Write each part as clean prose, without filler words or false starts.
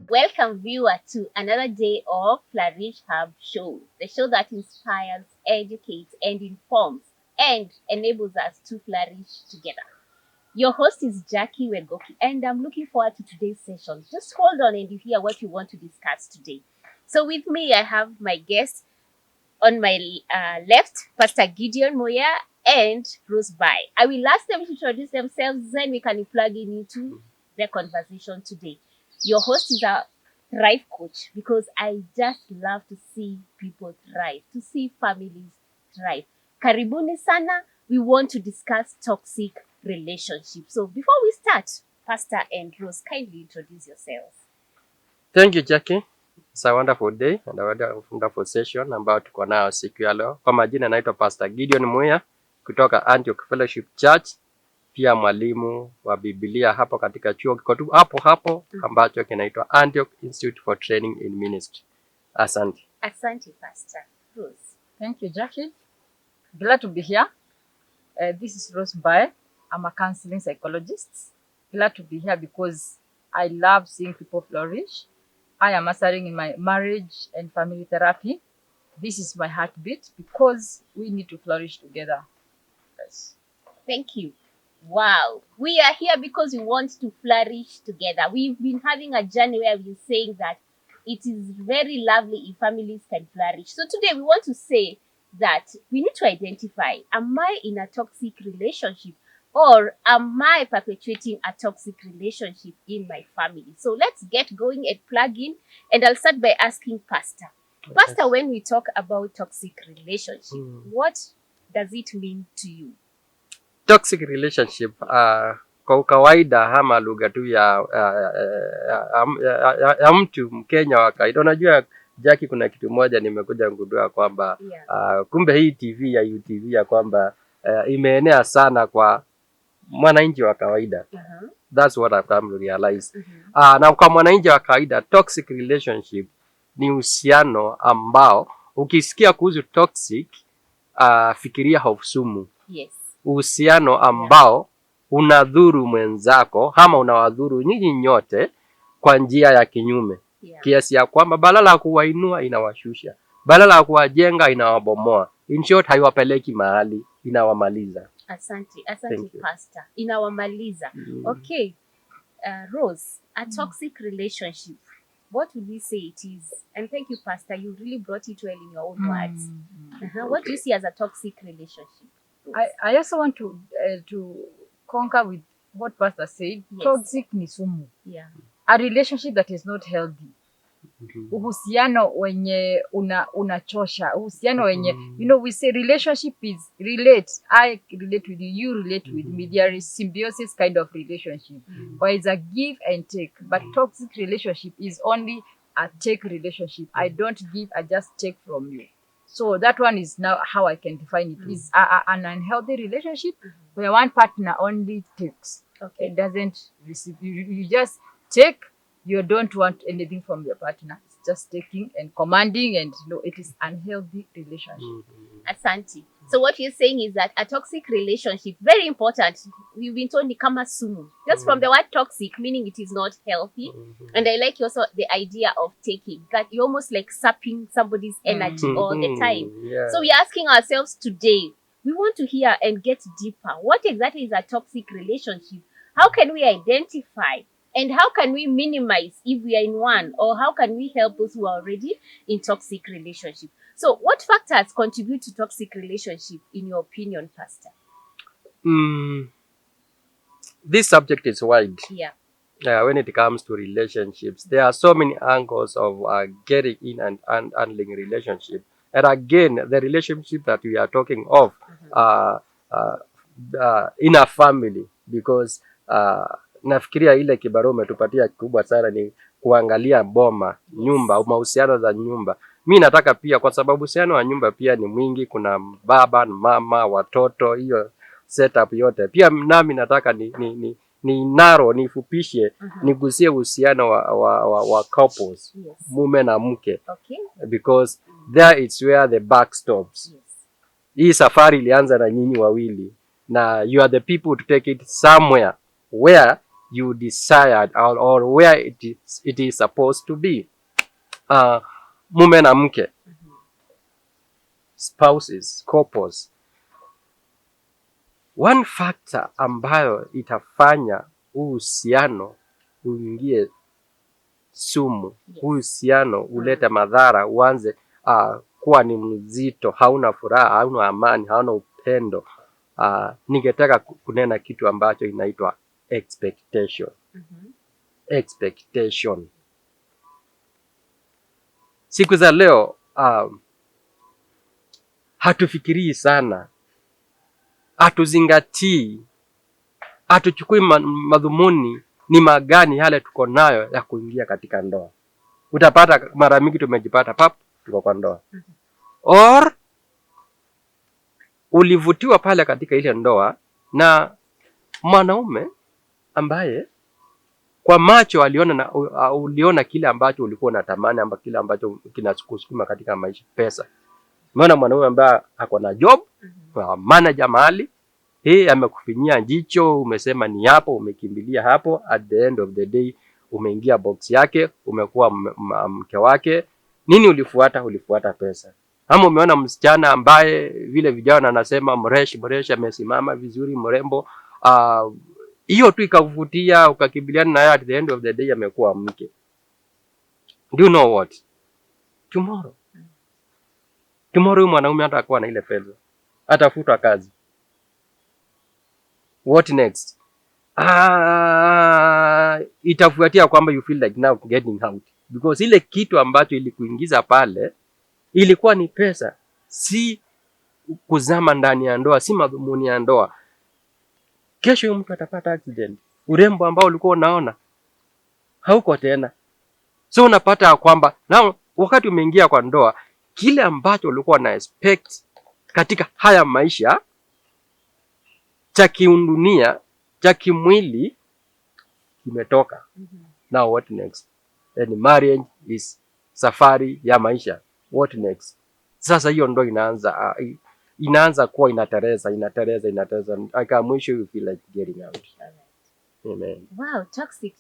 Welcome, viewer, to another day of Flourish Hub Show, the show that inspires, educates, and informs and enables us to flourish together. Your host is Jackie Wegoki, and I'm looking forward to today's session. Just hold on and you hear what we want to discuss today. So, with me, I have my guest on my left, Pastor Gideon Moya and Rose Bai. I will ask them to introduce themselves, then we can plug in into the conversation today. Your host is a thrive coach because I just love to see people thrive, to see families thrive. Karibuni sana, we want to discuss toxic relationships. So before we start, Pastor and Rose, kindly introduce yourselves. Thank you, Jackie. It's a wonderful day and a wonderful session ambayo tuko nayo siku ya leo. Kwa majina naitwa Pastor Gideon Muya kutoka Antioch Fellowship Church, pia mwalimu wa Biblia hapo katika chuo kiko tu hapo ambacho kinaitwa Antioch Institute for Training in Ministry. Asante. Asante, Pastor. Rose. Thank you, Jackie. Glad to be here. This is Rose Bai. I'm a counseling psychologist. Glad to be here because I love seeing people flourish. I am mastering in my marriage and family therapy. This is my heartbeat because we need to flourish together. Yes. Thank you. Wow. We are here because we want to flourish together. We've been having a journey where we're saying that it is very lovely if families can flourish. So today we want to say that we need to identify, am I in a toxic relationship or am I perpetuating a toxic relationship in my family? So let's get going and plug in. And I'll start by asking Pastor. Pastor, when we talk about toxic relationship, what does it mean to you? Toxic relationship kwa kawaida ama lugha tu ya mtu Mkenya wa kawaida. Unajua Jackie, kuna kitu moja nimekuja ngundua kwamba kumbe hii TV ya UTV ya kwamba imeenea sana kwa mwananchi wa kawaida. That's what I've come to realize. Na kwa mwananchi wa kawaida, toxic relationship ni uhusiano ambao ukisikia kuhusu toxic fikiria hofusumu. Yes. Uhusiano ambao unadhuru mwenzako ama unawadhuru nyinyi nyote kwa njia ya kinyume. Kiasi ya kwamba badala ya kuwainua inawashusha, badala ya kuwajenga inawabomoa. In short, haiwapeleki mahali, inawamaliza. Asante Pastor. Inawamaliza. Okay. Rose, a toxic relationship, what would we say it is? And thank you, Pastor. You really brought it well in your own words. What do you see as a toxic relationship? I also want to concur with what Pastor said. Yes. Toxic ni sumu. Yeah. A relationship that is not healthy. Uhusiano wenye unachosha. Uhusiano wenye, we say relationship is relate. I relate with you, you relate with me. There is symbiosis kind of relationship. Or it's a give and take. But toxic relationship is only a take relationship. I don't give, I just take from you. So that one is now how I can define it. Is an unhealthy relationship where one partner only takes. Okay. It doesn't receive. You just take. You don't want anything from your partner. It's just taking and commanding, and it is unhealthy relationship. Asante. So what you're saying is that a toxic relationship, very important. We've been told kama sumu. Just from the word toxic, meaning it is not healthy. And I like also the idea of taking, that you're almost like sapping somebody's energy all the time. Yeah. So we're asking ourselves today, we want to hear and get deeper. What exactly is a toxic relationship? How can we identify? And how can we minimize if we are in one? Or how can we help those who are already in toxic relationship? So what factors contribute to toxic relationship, in your opinion, Pastor? This subject is wide. Yeah. When it comes to relationships, there are so many angles of getting in and handling relationship. And again, the relationship that we are talking of in a family, because nafikiria ile kibarua umetupatia kikubwa sana ni kuangalia boma, nyumba, mahusiano za nyumba. Mimi nataka pia, kwa sababu uhusiano wa nyumba pia ni mwingi, kuna baba, mama, watoto, hiyo setup yote. Pia nami nataka nifupishe, nigusie uhusiano wa couples, yes. Mume na mke. Okay. Because there it's where the buck stops. Yes. Hii safari ilianza na nyinyi wawili, na you are the people to take it somewhere where you desired or where it is supposed to be. Mume na mke, spouses, couples, one factor ambayo itafanya uhusiano uingie sumu, uhusiano ulete madhara, uanze kuwa ni mzito, hauna furaha, hauna amani, hauna upendo. Ningetaka kunena kitu ambacho inaitwa expectation. Expectation. Siku za leo hatufikirii sana, hatuzingatii, hatuchukui madhumuni ni magani yale tuko nayo ya kuingia katika ndoa. Utapata mara mingi tumejipata tuko kwa ndoa. Or ulivutiwa pale katika ile ndoa na mwanaume ambaye kwa macho uliona kile ambacho ulikuwa unatamani, ama kile ambacho kinakusukuma katika maisha, pesa. Umeona mwanaume ambaye ako na job, manager mahali, amekufinyia jicho, umesema ni hapo, umekimbilia hapo, at the end of the day umeingia box yake, umekuwa mke wake. Nini ulifuata? Ulifuata pesa. Ama umeona msichana ambaye vile vijana anasema mresh, amesimama vizuri, mrembo, hiyo tu ikavutia, ukakimbiliana naye, at the end of the day amekuwa mke. Do you know what? Tomorrow huyu mwanaume hata akuwa na ile pesa, atafutwa kazi. What next? Itafuatia kwamba you feel like now getting out, because ile kitu ambacho ilikuingiza pale ilikuwa ni pesa, si kuzama ndani ya ndoa, si madhumuni ya ndoa. Kesho mtu atapata accident, urembo ambao ulikuwa unaona hauko tena. So unapata kwamba na wakati umeingia kwa ndoa, kile ambacho ulikuwa na expect katika haya maisha, cha kiundunia, cha kimwili, kimetoka. Now what next? And marriage is safari ya maisha. What next? Sasa hiyo ndo inaanza kuwa inatereza. Aka mwisho you feel like getting out. Amen. Wow, toxic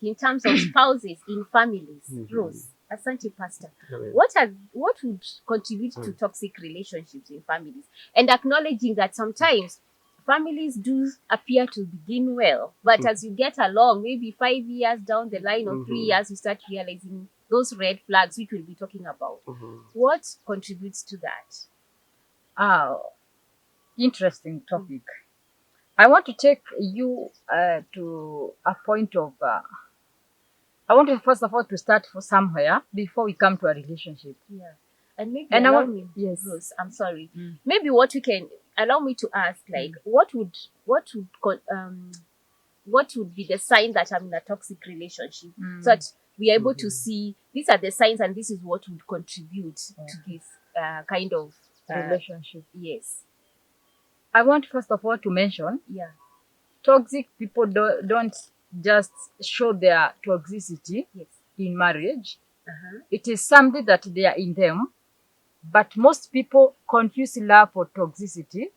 in terms of spouses in families. Rose, asante Pastor. What would contribute to toxic relationships in families? And acknowledging that sometimes families do appear to begin well, but as you get along, maybe 5 years down the line or 3 years, you start realizing those red flags which we'll be talking about. What contributes to that? Interesting topic. I want to take you to a point of I want to first of all to start for somewhere before we come to a relationship. Yeah. And maybe yes. Rose, I'm sorry. Maybe what we can allow me to ask, like, what would be the sign that I'm in a toxic relationship, so that we are able to see these are the signs and this is what would contribute to this kind of relationship. Yes. I want first of all to mention, toxic people don't just show their toxicity in marriage. It is something that they are in them, but most people confuse love for toxicity,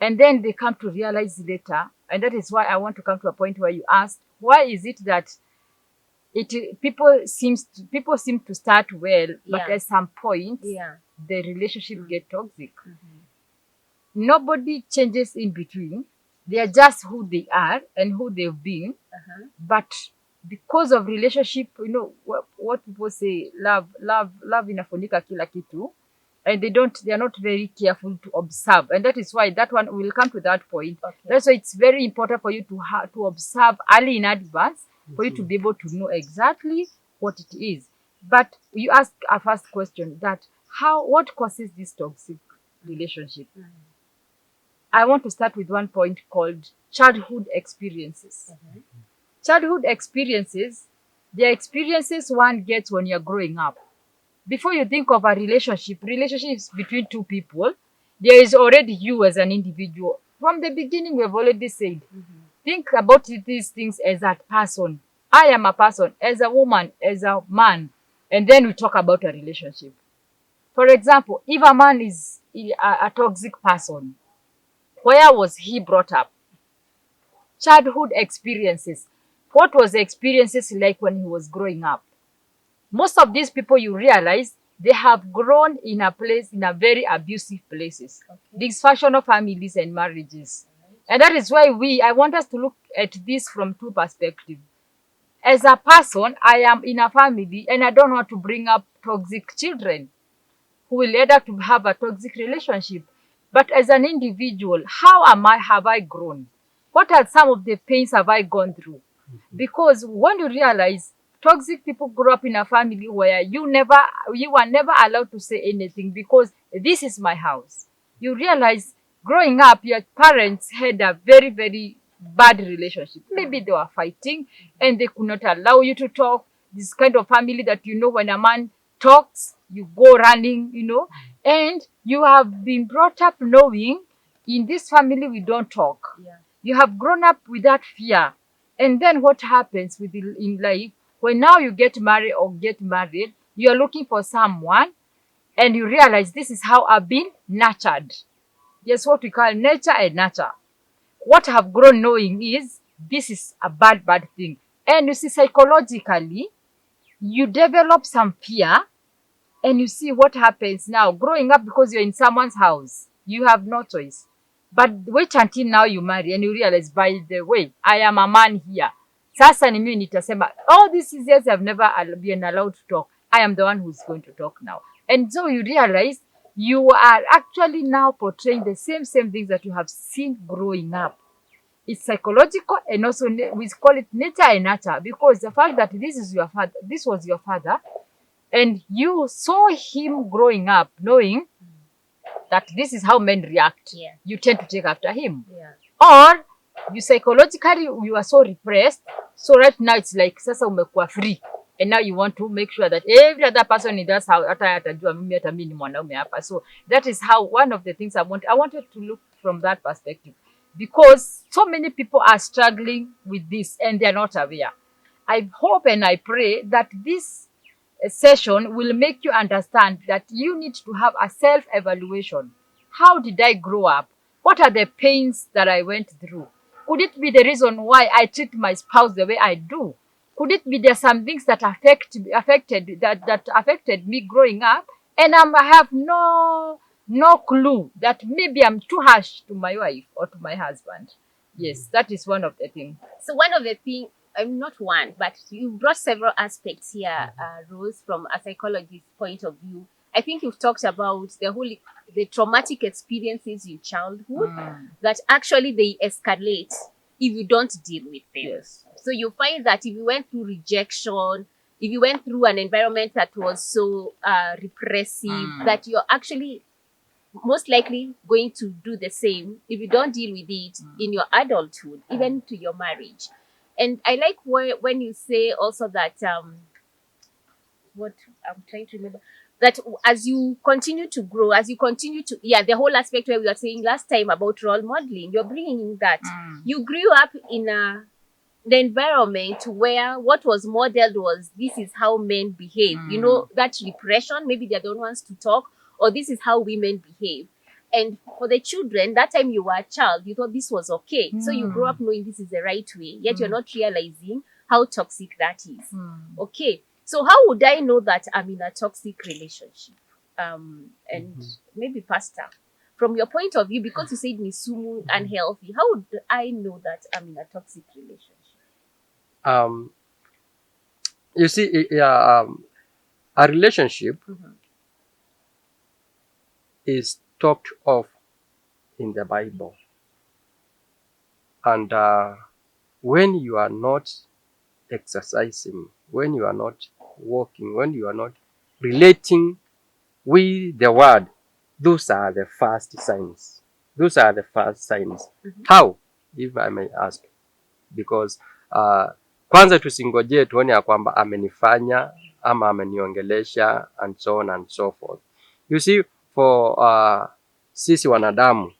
and then they come to realize later, and that is why I want to come to a point where you ask, why is it that people seem to start well, but at some point the relationship get toxic. Nobody changes in between. They are just who they are and who they've been. But because of relationship, you know what people say, love inafunika kila kitu, and they are not very careful to observe, and that is why that one will come to that point. That's why it's very important for you to observe early in advance, for you to be able to know exactly what it is. But you ask a first question, that what causes this toxic relationship? I want to start with one point called childhood experiences. Childhood experiences, they are experiences one gets when you're growing up. Before you think of a relationships between two people, there is already you as an individual. From the beginning, we've already said, think about these things as a person. I am a person, as a woman, as a man, and then we talk about a relationship. For example, if a man is a toxic person, where was he brought up? childhood experiences. What was the experiences like when he was growing up? Most of these people, you realize, they have grown in a place, in a very abusive places, dysfunctional families and marriages. And that is why I want us to look at this from two perspectives. As a person, I am in a family and I don't want to bring up toxic children who will end up to have a toxic relationship. But as an individual, have I grown? What are some of the pains have I gone through? Because when you realize toxic people grow up in a family where you were never allowed to say anything because this is my house. You realize growing up, your parents had a very, very bad relationship. Maybe they were fighting and they could not allow you to talk. This kind of family that, when a man talks, you go running, and you have been brought up knowing in this family we don't talk. Yeah. You have grown up with that fear. And then what happens in life, when now you get married, you are looking for someone and you realize this is how I've been nurtured. Yes, what we call nature and nurture. What I have grown knowing is this is a bad thing. And you see, psychologically, you develop some fear and you see what happens now. Growing up because you're in someone's house, you have no choice. But wait until now you marry and you realize, by the way, I am a man here. Sasa ni mimi nitasema, all these years I've never been allowed to talk. I am the one who's going to talk now. And so you realize you are actually now portraying the same things that you have seen growing up. It's psychological, and also we call it nature and nurture, because the fact that this was your father, and you saw him growing up knowing that this is how men react. Yeah. You tend to take after him. Yeah. Or you psychologically, you are so repressed. So right now it's like, sasa umekuwa free. And now you want to make sure that every other person in that house, atajua mimi hata mimi ni mwanaume hapa. So that is how, one of the things I wanted to look from that perspective. Because so many people are struggling with this and they are not aware. I hope and I pray that this session will make you understand that you need to have a self-evaluation. How did I grow up? What are the pains that I went through? Could it be the reason why I treat my spouse the way I do? Could it be there's some things that affected me growing up, and I have no clue that maybe I'm too harsh to my wife or to my husband? Yes, that is one of the things. So one of the things, not one, but you brought several aspects here, Rose, from a psychologist's point of view. I think you've talked about the traumatic experiences in childhood that actually they escalate if you don't deal with them. Yes. So you find that if you went through rejection, if you went through an environment that was so repressive, that you're actually most likely going to do the same if you don't deal with it in your adulthood, even to your marriage. And I like when you say also that, what I'm trying to remember, that as you continue to grow, the whole aspect where we were saying last time about role modeling, you're bringing in that you grew up in the environment where what was modeled was, this is how men behave. That repression, maybe they're the ones to talk, or this is how women behave. And for the children, that time you were a child, you thought this was okay. So you grew up knowing this is the right way, yet you're not realizing how toxic that is. Okay. So how would I know that I'm in a toxic relationship? And maybe Pastor, from your point of view, because you said Misumu unhealthy, how would I know that I'm in a toxic relationship? You see, a relationship is topped off in the Bible. And when you are not exercising, when you are not walking, when you are not relating with the word, those are the first signs. How, if I may ask? Because kwanza tusingojee tuone ya kwamba amenifanya ama ameniongelesha and so on and so forth. You see, for sisi wanadamu,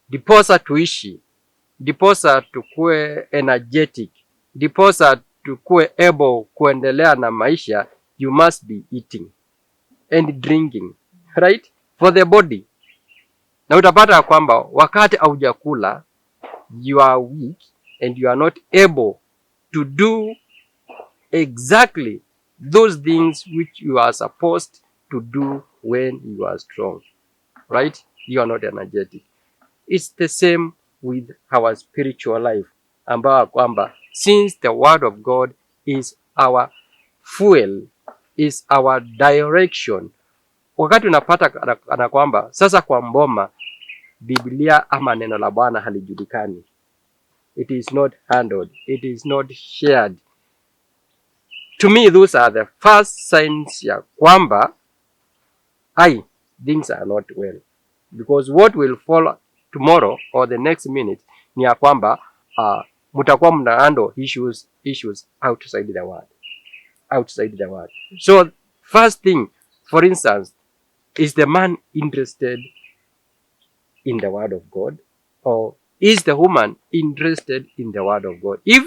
diposa tuishi, diposa tukue energetic, diposa tukue able kuendelea na maisha, you must be eating and drinking, right? For the body. Na utapata kwamba wakati haujakula, you are weak and you are not able to do exactly those things which you are supposed to do when you are strong, right? You are not energetic. It's the same with our spiritual life, ambayo kwamba since the word of God is our fuel, is our direction. Wakati unapata kana kwamba sasa kwa mboma Biblia ama neno la Bwana halijulikani, it is not handled, it is not shared, to me those are the first signs ya kwamba things are not well, because what will follow tomorrow or the next minute ni ya kwamba mutakuwa mna handle issues outside the word. So first thing, for instance, is the man interested in the word of God, or is the woman interested in the word of God? If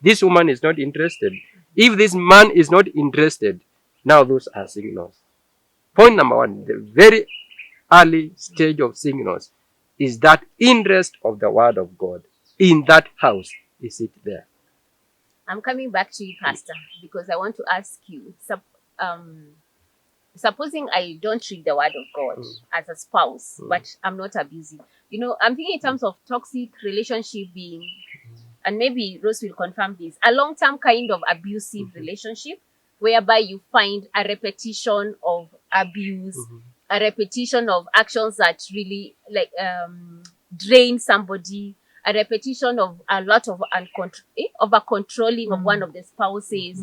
this woman is not interested, if this man is not interested, now those are signals. Point number one, the very early stage of signals is that interest of the word of God in that house. Is it there? I'm coming back to you, Pastor, because I want to ask you, supposing I don't treat the word of God as a spouse, but I'm not abusive. I'm thinking in terms of toxic relationship being, and maybe Rose will confirm this, a long-term kind of abusive relationship whereby you find a repetition of abuse, a repetition of actions that really drain somebody, a repetition of a lot of over controlling of one of the spouses.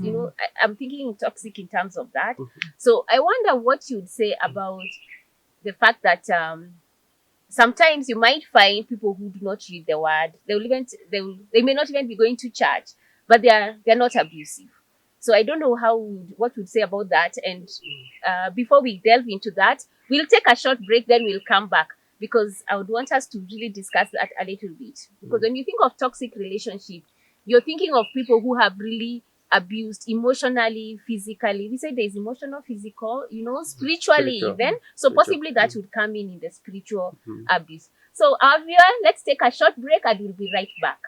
I'm thinking toxic in terms of that. So I wonder what you'd say about the fact that sometimes you might find people who do not read the word. They may not even be going to church, but they're not abusive. So I don't know what you'd say about that. And before we delve into that, we'll take a short break, then we'll come back, because I would want us to really discuss that a little bit. Because when you think of toxic relationship, you're thinking of people who have really abused emotionally, physically. We say there's emotional, physical, spiritually even. So possibly that would come in the spiritual abuse. So our viewer, let's take a short break and we'll be right back.